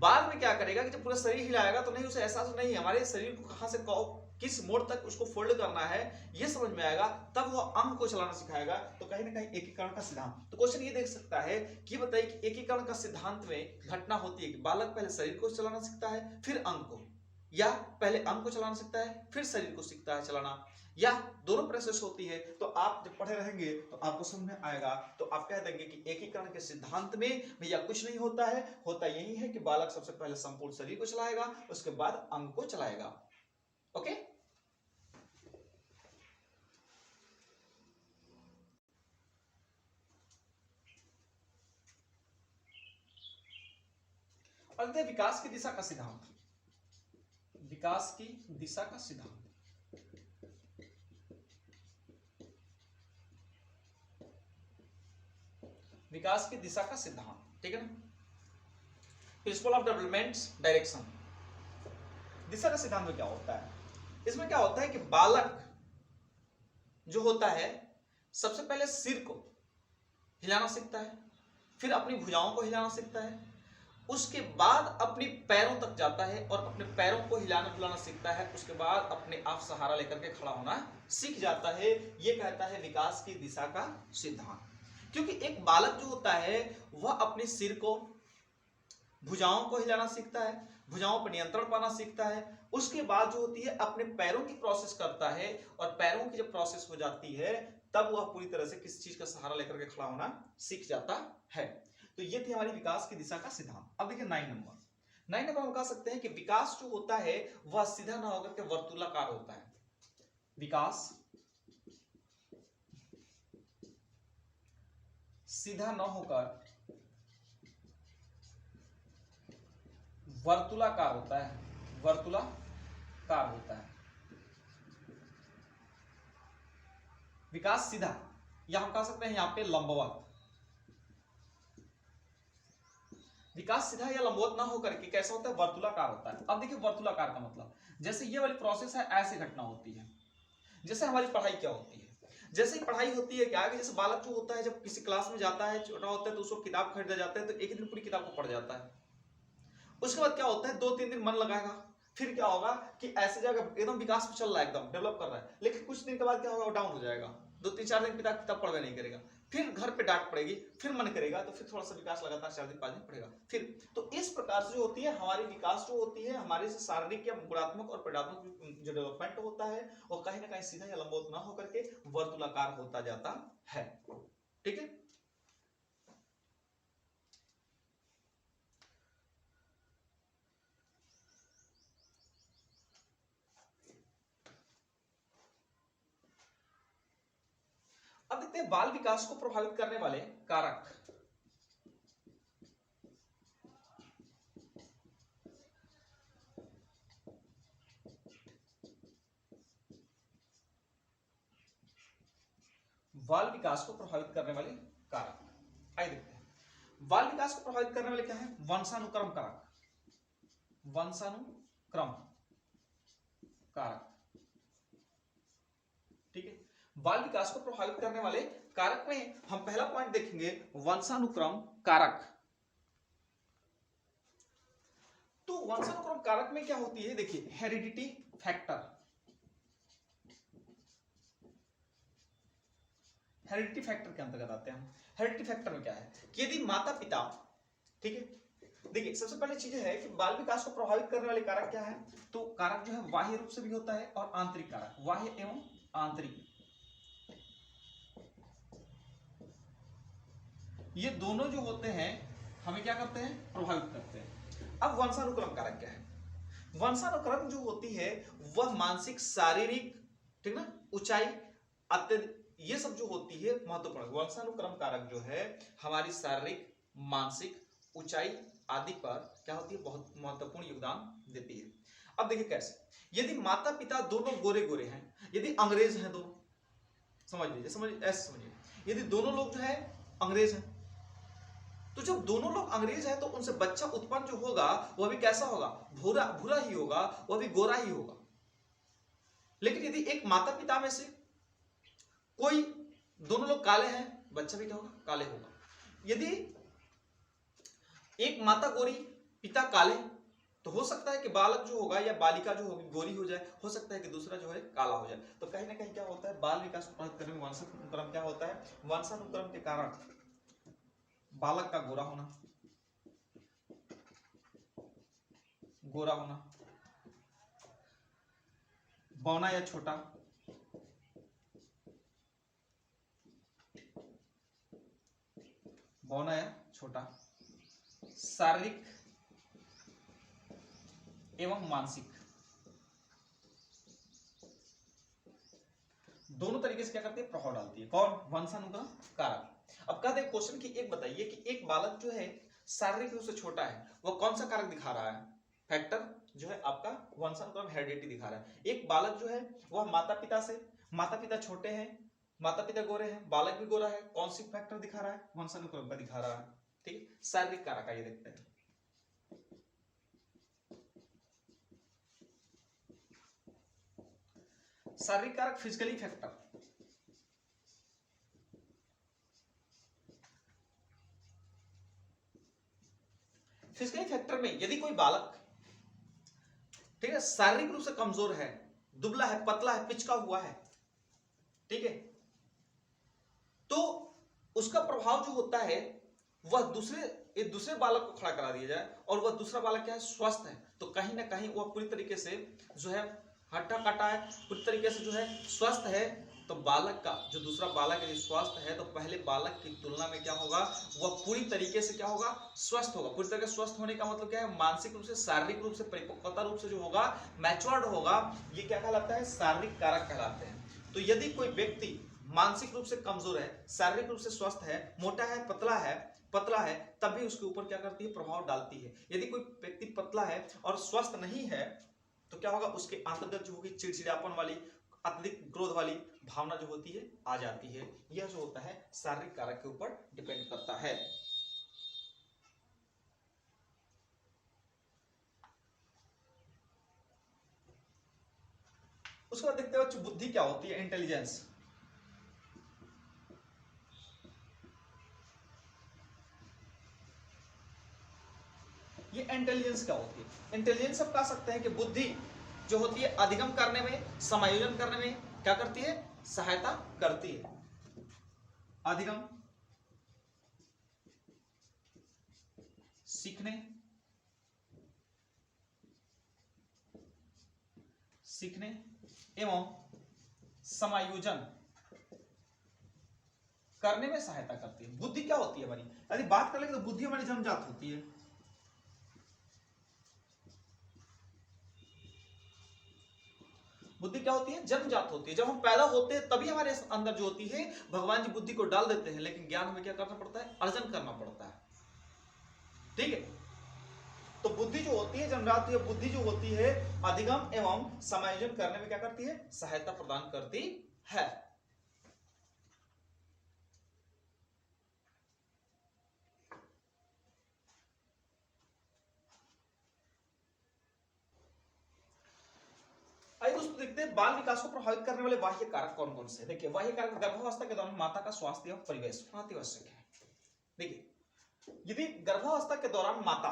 बाद में क्या करेगा कि जब पूरा शरीर हिलाएगा तो नहीं, उसे एहसास नहीं है हमारे शरीर को कहां से किस मोड़ तक उसको फोल्ड करना है ये समझ में आएगा, तब वो अंग को चलाना सिखाएगा। तो कहीं ना कहीं एकीकरण का सिद्धांत। तो क्वेश्चन ये देख सकता है कि बताइए कि एकीकरण का सिद्धांत में घटना होती है कि बालक पहले शरीर को चलाना सीखता है फिर अंग को, या पहले अंग को चलाना सीखता है फिर शरीर को सीखता है चलाना, या दोनों प्रोसेस होती है। तो आप जब पढ़े रहेंगे तो आपको समझ में आएगा। तो आप कह देंगे कि एकीकरण के सिद्धांत में भैया कुछ नहीं होता है, होता यही है कि बालक सबसे पहले संपूर्ण शरीर को चलाएगा, उसके बाद अंग को चलाएगा। ओके, और विकास की दिशा का सिद्धांत। विकास की दिशा का सिद्धांत, विकास की दिशा का सिद्धांत, ठीक है ना। Principle of development direction. दिशा का सिद्धांत में क्या होता है, इसमें क्या होता है कि बालक जो होता है सबसे पहले सिर को हिलाना सीखता है, फिर अपनी भुजाओं को हिलाना सीखता है, उसके बाद अपनी पैरों तक जाता है और अपने पैरों को हिलाना डुलाना सीखता है, उसके बाद अपने आप सहारा लेकर के खड़ा होना सीख जाता है। ये कहता है विकास की दिशा का सिद्धांत। क्योंकि एक बालक जो होता है वह अपने सिर को, भुजाओं को हिलाना सीखता है, भुजाओं पर नियंत्रण पाना सीखता है, उसके बाद जो होती है अपने पैरों की प्रोसेस करता है, और पैरों की जब प्रोसेस हो जाती है तब वह पूरी तरह से किसी चीज का सहारा लेकर के खड़ा होना सीख जाता है। तो ये थी हमारी विकास की दिशा का सिद्धांत। अब देखिए 9 नंबर हम कह सकते हैं कि विकास जो होता है वह सीधा ना होकर के वर्तुलाकार होता है। विकास सीधा न होकर वर्तुलाकार होता है, वर्तुलाकार होता है। विकास सीधा, या हम कह सकते हैं यहां पे लंबवत। विकास सीधा या लंबवत ना होकर के कैसा होता है, वर्तुलाकार होता है। अब देखिए वर्तुलाकार का मतलब, जैसे ये वाली प्रोसेस है ऐसे घटना होती है। जैसे हमारी पढ़ाई क्या होती है, जैसे ही पढ़ाई होती है क्या, जैसे बालक जो होता है जब किसी क्लास में जाता है, छोटा होता है तो उसको किताब खरीदा जाता है, तो एक दिन पूरी किताब को पढ़ जाता है। उसके बाद क्या होता है, 2-3 दिन मन लगाएगा, फिर क्या होगा कि ऐसी जगह एकदम विकास में चल रहा है, एकदम डेवलप कर रहा है, लेकिन कुछ दिन के बाद क्या होगा, वो डाउन हो जाएगा। 2-3-4 दिन किताब पढ़वे नहीं करेगा, फिर घर पे डांट पड़ेगी, फिर मन करेगा, तो फिर थोड़ा सा विकास लगातार 4 दिन 5 दिन पड़ेगा फिर। तो इस प्रकार से जो होती है हमारी विकास जो होती है, हमारे से शारीरिक या गुणात्मक और प्रणात्मक जो डेवलपमेंट होता है वो कहीं ना कहीं सीधा या लंबवत ना होकर के वर्तुलाकार होता जाता है। ठीक है, अब देखते हैं बाल विकास को प्रभावित करने वाले कारक। बाल विकास को प्रभावित करने वाले कारक, आइए देखते हैं। बाल विकास को प्रभावित करने वाले क्या है, वंशानुक्रम कारक, वंशानुक्रम कारक। ठीक है, बाल विकास को प्रभावित करने वाले कारक में हम पहला पॉइंट देखेंगे वंशानुक्रम कारक। तो वंशानुक्रम कारक में क्या होती है, देखिए हेरिडिटी फैक्टर। हेरिडिटी फैक्टर के अंतर्गत आते हैं हम। हेरिडिटी फैक्टर में क्या है कि यदि माता पिता, ठीक है, देखिए सबसे पहले चीज है कि बाल विकास को प्रभावित करने वाले कारक क्या है, तो कारक जो है बाह्य रूप से भी होता है और आंतरिक कारक, बाह्य एवं आंतरिक, ये दोनों जो होते हैं हमें क्या करते हैं, प्रभावित करते हैं। अब वंशानुक्रम कारक क्या है, वंशानुक्रम जो होती है वह मानसिक शारीरिक, ठीक ना, ऊंचाई, अत्यधिक, ये सब जो होती है महत्वपूर्ण। वंशानुक्रम कारक जो है हमारी शारीरिक, मानसिक, ऊंचाई आदि पर क्या होती है, बहुत महत्वपूर्ण योगदान देती है। अब देखिए कैसे, यदि माता पिता दोनों गोरे गोरे हैं, यदि अंग्रेज हैं दोनों, समझ लीजिए, समझ ऐसे समझिए, यदि दोनों लोग जो है अंग्रेज हैं, तो जब दोनों लोग अंग्रेज है तो उनसे बच्चा उत्पन्न जो होगा वह भी कैसा होगा, भूरा भूरा ही होगा, वह भी गोरा ही होगा। लेकिन यदि एक माता पिता में से कोई, दोनों लोग काले हैं, बच्चा भी क्या होगा, काले होगा। यदि एक माता गोरी पिता काले, तो हो सकता है कि बालक जो होगा या बालिका जो होगी गोरी हो जाए, हो सकता है कि दूसरा जो है काला हो जाए। तो कहीं ना कहीं क्या होता है, बाल विकास को प्रभावित करने में वंशानुक्रम क्या होता है, वंशानुक्रम के कारण बालक का गोरा होना, बौना या छोटा, बौना या छोटा, शारीरिक एवं मानसिक, दोनों तरीके से क्या करती है, प्रभाव डालती है। कौन, वंशानुक्रम कारक। अब कहते हैं क्वेश्चन की एक बताइए कि एक बालक जो है शारीरिक रूप से छोटा है, वह कौन सा कारक दिखा रहा है, फैक्टर जो है आपका वंशानुक्रम हेरिडिटी दिखा रहा है। एक बालक जो है वह माता पिता छोटे हैं, माता पिता गोरे हैं, बालक भी गोरा है, कौन सी फैक्टर दिखा रहा है, वंशानुक्रम का दिखा रहा है। ठीक, शारीरिक कारक आइए देखते हैं। शारीरिक कारक फिजिकली फैक्टर, फिजिकली फैक्टर में यदि कोई बालक, ठीक है, शारीरिक रूप से कमजोर है, दुबला है, पतला है, पिचका हुआ है, ठीक है, तो उसका प्रभाव जो होता है वह दूसरे बालक को खड़ा करा दिया जाए और वह दूसरा बालक क्या है, स्वस्थ है, तो कहीं ना कहीं वह पूरी तरीके से जो है हट्टा कट्टा है, पूरी तरीके से जो है स्वस्थ है। तो बालक का जो दूसरा बालक यदि स्वस्थ है तो पहले बालक की तुलना में क्या होगा, वह पूरी तरीके से क्या होगा, स्वस्थ होगा। पूरी तरीके से स्वस्थ होने का मतलब क्या है, मानसिक रूप से, शारीरिक रूप से, परिपक्वता रूप से जो होगा, मैच्योर्ड होगा। ये क्या कहलाता है, शारीरिक कारक कहलाते हैं। तो यदि कोई व्यक्ति मानसिक रूप से कमजोर है, शारीरिक रूप से स्वस्थ है, मोटा है, पतला है, तब भी उसके ऊपर क्या करती है, प्रभाव डालती है। यदि कोई व्यक्ति पतला है और स्वस्थ नहीं है तो क्या होगा, उसके अंतर्गत जो होगी चिड़चिड़ापन वाली, अत्यधिक क्रोध वाली भावना जो होती है आ जाती है। यह जो होता है शारीरिक कारक के ऊपर डिपेंड करता है। उसके बाद देखते हैं बुद्धि क्या होती है, इंटेलिजेंस। ये इंटेलिजेंस क्या होती है, इंटेलिजेंस आप कह सकते हैं कि बुद्धि जो होती है अधिगम करने में, समायोजन करने में क्या करती है, सहायता करती है। अधिगम, सीखने एवं समायोजन करने में सहायता करती है। बुद्धि क्या होती है हमारी, यदि बात कर ले तो बुद्धि हमारी जन्मजात होती है। बुद्धि क्या होती है, जन्मजात होती है। जब हम पैदा होते हैं तभी हमारे अंदर जो होती है भगवान जी बुद्धि को डाल देते हैं, लेकिन ज्ञान हमें क्या करना पड़ता है, अर्जन करना पड़ता है। ठीक है, तो बुद्धि जो होती है जन्मजात, बुद्धि जो होती है अधिगम एवं समायोजन करने में क्या करती है, सहायता प्रदान करती है। आइए दोस्तों देखते हैं बाल विकास को प्रभावित करने वाले बाह्य कारक कौन कौन से। देखिए बाह्य कारक, गर्भावस्था के दौरान माता का स्वास्थ्य एवं परिवेश अति आवश्यक है। देखिए यदि गर्भावस्था के दौरान माता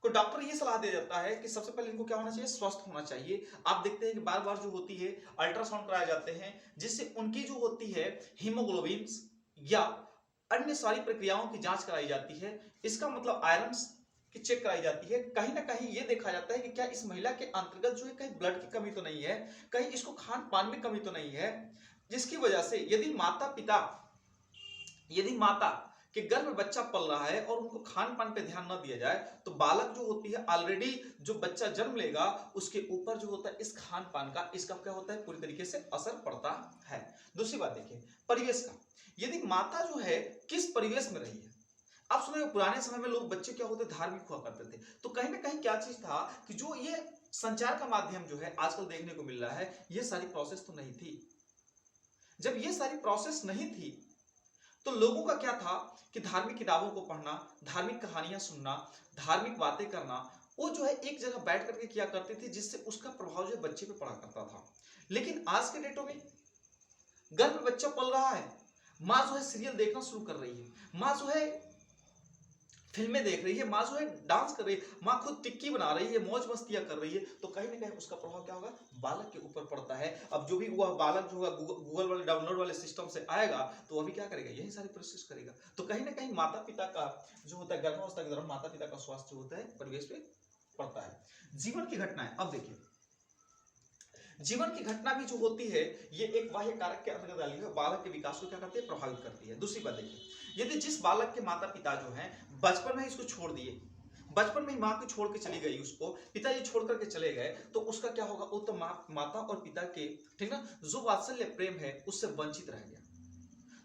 को डॉक्टर ये सलाह दे जाता है कि सबसे पहले इनको क्या होना चाहिए, स्वस्थ होना चाहिए। आप देखते हैं कि बार बार जो होती है अल्ट्रासाउंड कराए जाते हैं, जिससे उनकी जो होती है हीमोग्लोबिन या अन्य सारी प्रक्रियाओं की जांच कराई जाती है। इसका मतलब आयरन की चेक कराई जाती है। कहीं ना कहीं ये देखा जाता है कि क्या इस महिला के अंतर्गत जो है कहीं ब्लड की कमी तो नहीं है, कहीं इसको खान पान में कमी तो नहीं है, जिसकी वजह से यदि माता के गर्भ में बच्चा पल रहा है और उनको खान पान पे ध्यान न दिया जाए तो बालक जो होती है ऑलरेडी जो बच्चा जन्म लेगा उसके ऊपर जो होता है इस खान पान का, इसका क्या होता है, पूरी तरीके से असर पड़ता है। दूसरी बात देखिए परिवेश का, यदि माता जो है किस परिवेश में रही है। आप सुने पुराने समय में लोग बच्चे क्या होते धार्मिक हुआ करते थे, तो कहीं ना कहीं क्या चीज था कि जो ये संचार का माध्यम जो है आजकल देखने को मिल रहा है, ये सारी प्रोसेस तो नहीं थी। जब ये सारी प्रोसेस नहीं थी तो लोगों का क्या था कि धार्मिक किताबों को पढ़ना, धार्मिक कहानियां सुनना, धार्मिक बातें करना, वो जो है एक जगह बैठ करके किया करते थे, जिससे उसका प्रभाव जो है बच्चे पे पड़ा करता था। लेकिन आज के डेटों में घर में बच्चा पल रहा है, माँ जो है सीरियल देखना शुरू कर रही है, माँ जो है फिल्में देख रही है, माँ जो है डांस कर रही है, माँ खुद टिक्की बना रही है, मौज मस्तियां कर रही है, तो कहीं ना कहीं उसका प्रभाव क्या होगा, बालक के ऊपर पड़ता है। अब जो भी वह बालक जो होगा गूगल वाले डाउनलोड वाले सिस्टम से आएगा, तो वह भी क्या करेगा, यही सारी प्रोसेस करेगा। तो कहीं ना कहीं माता पिता का जो होता है, गर्भावस्था के दौरान माता पिता का स्वास्थ्य जो होता है परिवेश पे पड़ता है। जीवन की घटनाएं, अब देखिए जीवन की घटना भी जो होती है, ये एक बाह्य कारक के अंतर्गत आती है, बालक के विकास को क्या करती है, प्रभावित करती है। दूसरी बात देखिए, यदि जिस बालक के माता पिता जो हैं बचपन में इसको छोड़ दिए, बचपन में ही माँ को छोड़ के चली गई, उसको पिताजी छोड़ करके चले गए, तो उसका क्या होगा, वो तो माता और पिता के, ठीक ना, जो वात्सल्य प्रेम है उससे वंचित रह गया।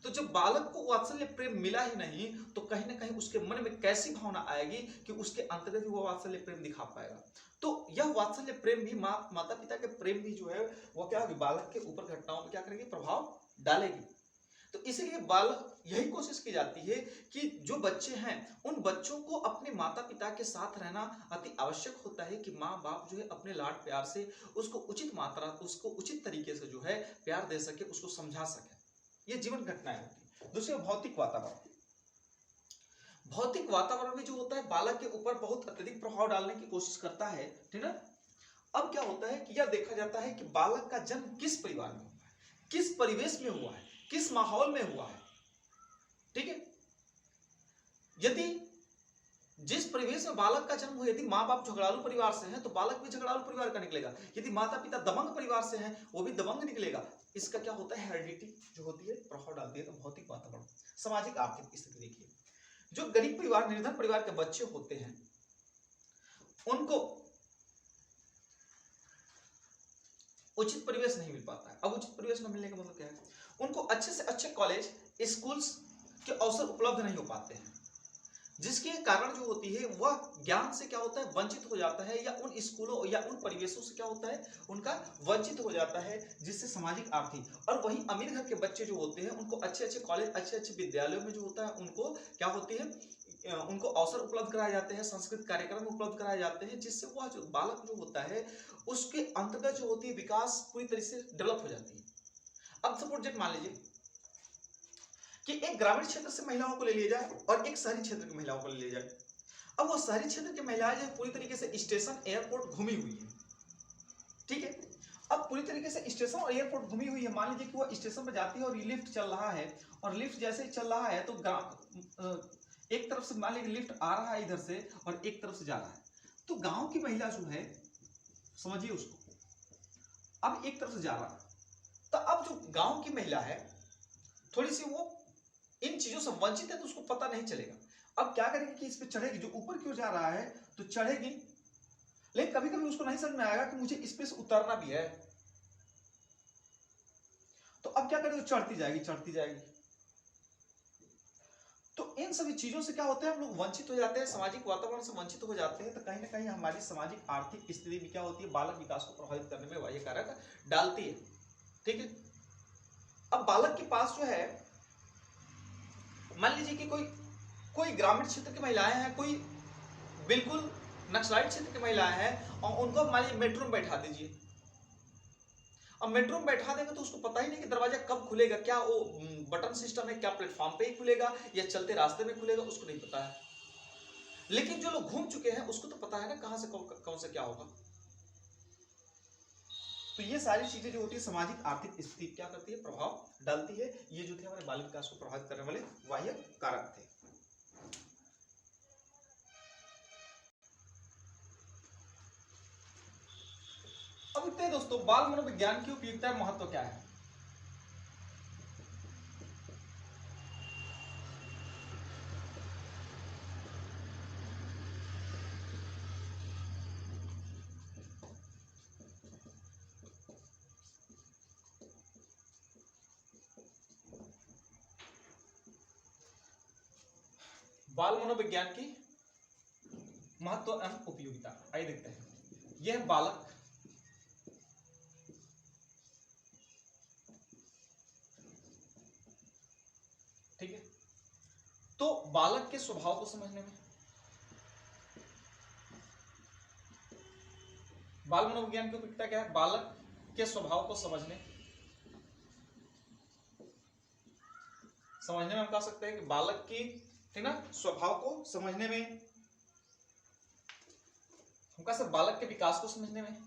तो जब बालक को वात्सल्य प्रेम मिला ही नहीं, तो कहीं ना कहीं उसके मन में कैसी भावना आएगी कि उसके अंतर्गत वो वात्सल्य प्रेम दिखा पाएगा। तो यह वात्सल्य प्रेम भी माता पिता के प्रेम भी जो है वो क्या होगी, बालक के ऊपर घटनाओं में क्या करेगी, प्रभाव डालेगी। तो इसीलिए बालक यही कोशिश की जाती है कि जो बच्चे हैं उन बच्चों को अपने माता पिता के साथ रहना अति आवश्यक होता है, कि माँ बाप जो है अपने लाड प्यार से उसको उचित मात्रा, उसको उचित तरीके से जो है प्यार दे सके, उसको समझा सके। ये जीवन घटनाएं होती है। दूसरी भौतिक वातावरण, भौतिक वातावरण में जो होता है बालक के ऊपर बहुत अत्यधिक प्रभाव डालने की कोशिश करता है, ठीक है। अब क्या होता है कि यह देखा जाता है कि बालक का जन्म किस परिवार में हुआ है, किस परिवेश में हुआ है, किस माहौल में हुआ है, ठीक है। यदि जिस परिवेश में बालक का जन्म हो, यदि माँ बाप झगड़ालू परिवार से हैं, तो बालक भी झगड़ालू परिवार का निकलेगा। यदि माता पिता दबंग परिवार से हैं, वो भी दबंग निकलेगा। इसका क्या होता है, हेरिडिटी जो होती है प्रभाव डालती है। तो भौतिक वातावरण, सामाजिक आर्थिक स्थिति देखिए, जो गरीब परिवार, निर्धन परिवार के बच्चे होते हैं, उनको उचित परिवेश नहीं मिल पाता है। अब उचित परिवेश न मिलने का मतलब क्या है, उनको अच्छे से अच्छे कॉलेज, स्कूल्स के अवसर उपलब्ध नहीं हो पाते हैं, जिसके कारण जो होती है वह ज्ञान से क्या होता है, वंचित हो जाता है, या उन स्कूलों या उन परिवेशों से क्या होता है, उनका वंचित हो जाता है, जिससे सामाजिक आर्थिक। और वहीं अमीर घर के बच्चे जो होते हैं, उनको अच्छे अच्छे कॉलेज, अच्छे अच्छे विद्यालयों में जो होता है, उनको क्या होती है, उनको अवसर उपलब्ध कराए जाते हैं, सांस्कृतिक कार्यक्रम उपलब्ध कराए जाते हैं, जिससे वह जो बालक जो होता है उसके अंतर्गत जो होती है विकास पूरी तरह से डेवलप हो जाती है। अब सपोज जेट मान लीजिए कि एक ग्रामीण क्षेत्र से महिलाओं को ले लिया जाए और एक शहरी क्षेत्र की महिलाओं को ले लिया जाए। अब वो शहरी क्षेत्र की महिलाएं जो पूरी तरीके से स्टेशन एयरपोर्ट घूमी हुई है, ठीक है। अब पूरी तरीके से स्टेशन और एयरपोर्ट घूमी हुई है, मान लीजिए कि वो स्टेशन पर जाती है और लिफ्ट चल रहा है, और लिफ्ट जैसे ही चल रहा है तो एक तरफ से मान लीजिए लिफ्ट आ रहा है इधर से और एक तरफ से जा रहा है, तो गांव की महिला जो है, समझिए उसको, अब एक तरफ से जा रहा है, तो अब जो गांव की महिला है थोड़ी सी वो इन चीजों से वंचित है, तो उसको पता नहीं चलेगा। अब क्या करेगी कि इस पे चढ़ेगी, जो ऊपर क्यों जा रहा है तो चढ़ेगी, लेकिन कभी कभी उसको नहीं समझ में आएगा कि मुझे इस पे से उतरना भी है, तो अब क्या करेगी, चढ़ती जाएगी चढ़ती जाएगी। तो इन सभी चीजों से क्या होता है, हम लोग वंचित हो जाते हैं, सामाजिक वातावरण से वंचित हो जाते हैं, तो कहीं ना कहीं हमारी सामाजिक आर्थिक स्थिति भी क्या होती है, बालक विकास को प्रभावित करने में बाह्य कारक डालती है, ठीक है। अब बालक के पास जो है, मान लीजिए कि कोई कोई ग्रामीण क्षेत्र की महिलाएं हैं, कोई बिल्कुल नक्सलाइट क्षेत्र की महिलाएं हैं, और उनको मान लीजिए मेट्रो में बैठा दीजिए। अब मेट्रो में बैठा देंगे तो उसको पता ही नहीं कि दरवाजा कब खुलेगा, क्या वो बटन सिस्टम है, क्या प्लेटफॉर्म पे ही खुलेगा या चलते रास्ते में खुलेगा, उसको नहीं पता है। लेकिन जो लोग घूम चुके हैं उसको तो पता है ना कहां से कौन से क्या होगा। तो ये सारी चीजें जो होती है सामाजिक आर्थिक स्थिति क्या करती है, प्रभाव डालती है। ये जो थे हमारे बाल विकास को प्रभावित करने वाले बाह्य कारक थे। अब देखते हैं दोस्तों, बाल मनोविज्ञान की उपयोगिता महत्व क्या है। बाल मनोविज्ञान की महत्व एवं उपयोगिता, आइए देखते हैं। यह बालक ठीक है, बालक के स्वभाव को समझने में, बाल मनोविज्ञान की उपयुक्तता क्या है? बालक के स्वभाव को समझने में हम कह सकते हैं कि बालक की, ठीक ना, स्वभाव को समझने में, हम कह सकते बालक के विकास को समझने में,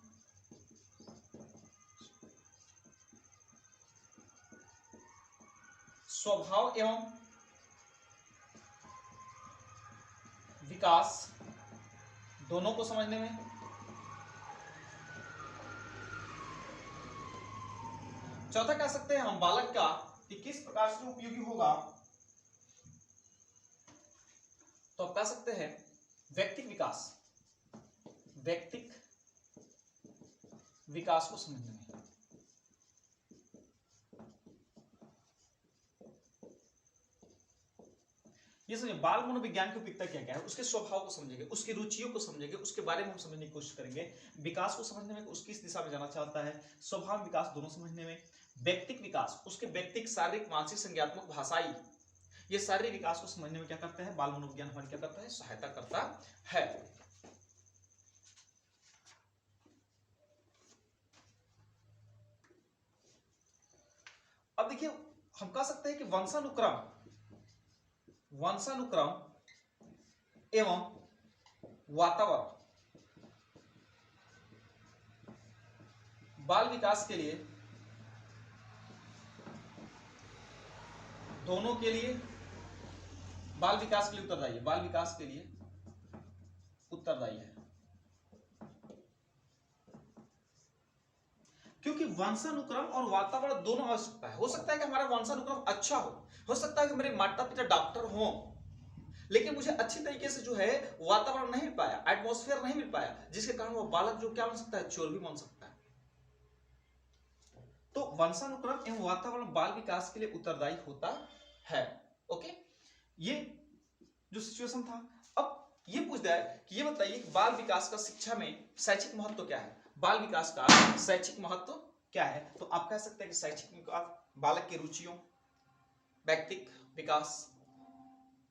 स्वभाव एवं विकास दोनों को समझने में, चौथा कह सकते हैं हम बालक का कि किस प्रकार से उपयोगी होगा, तो आप कह सकते हैं व्यक्तिक विकास, व्यक्तिक विकास को समझने में। ये समझिए बाल मनोविज्ञान की उपयुक्तता क्या क्या है, उसके स्वभाव को समझेंगे, उसकी रुचियों को समझेंगे, उसके बारे में हम समझने की कोशिश करेंगे, विकास को समझने में उसकी किस दिशा में जाना चाहता है, स्वभाव विकास दोनों समझने में, व्यक्तिक विकास उसके व्यक्तिक शारीरिक मानसिक संज्ञात्मक भाषाई ये सारे विकास को समझने में क्या करता है, बाल मनोविज्ञान हमारी क्या करता है, सहायता करता है। अब देखिए हम कह सकते हैं कि वंशानुक्रम एवं वातावरण बाल विकास के लिए, दोनों के लिए, बाल विकास के लिए उत्तरदायी है, बाल विकास के लिए उत्तरदायी है, क्योंकि वंशानुक्रम और वातावरण दोनों आवश्यकता है। हो सकता है कि हमारा वंशानुक्रम अच्छा हो सकता है कि मेरे माता पिता डॉक्टर हों, लेकिन मुझे अच्छी तरीके से जो है वातावरण नहीं मिल पाया, एटमॉस्फेयर नहीं मिल पाया, जिसके कारण वो बालक जो क्या बन सकता है, चोर भी बन सकता है। तो वंशानुक्रम एवं वातावरण बाल विकास के लिए उत्तरदायी होता है। ओके, ये जो सिचुएशन था। अब ये पूछता है कि ये बताइए बाल विकास का शिक्षा में शैक्षिक महत्व क्या है, बाल विकास का शैक्षिक महत्व क्या है, तो आप कह सकते हैं कि शैक्षिक विकास बालक की रुचियों, व्यक्तिक विकास,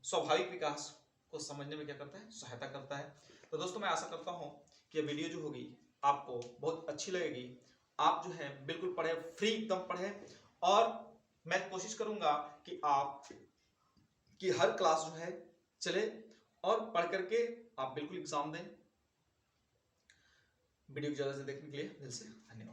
स्वाभाविक विकास को समझने में क्या करता है, सहायता करता है। तो दोस्तों मैं आशा करता हूं कि ये वीडियो जो होगी आपको बहुत अच्छी लगेगी, आप जो है बिल्कुल पढ़े, फ्री एकदम पढ़े, और मैं कोशिश करूंगा कि आप की हर क्लास जो है चले और पढ़ करके आप बिल्कुल एग्जाम दें। वीडियो को ज्यादा से देखने के लिए दिल से धन्यवाद।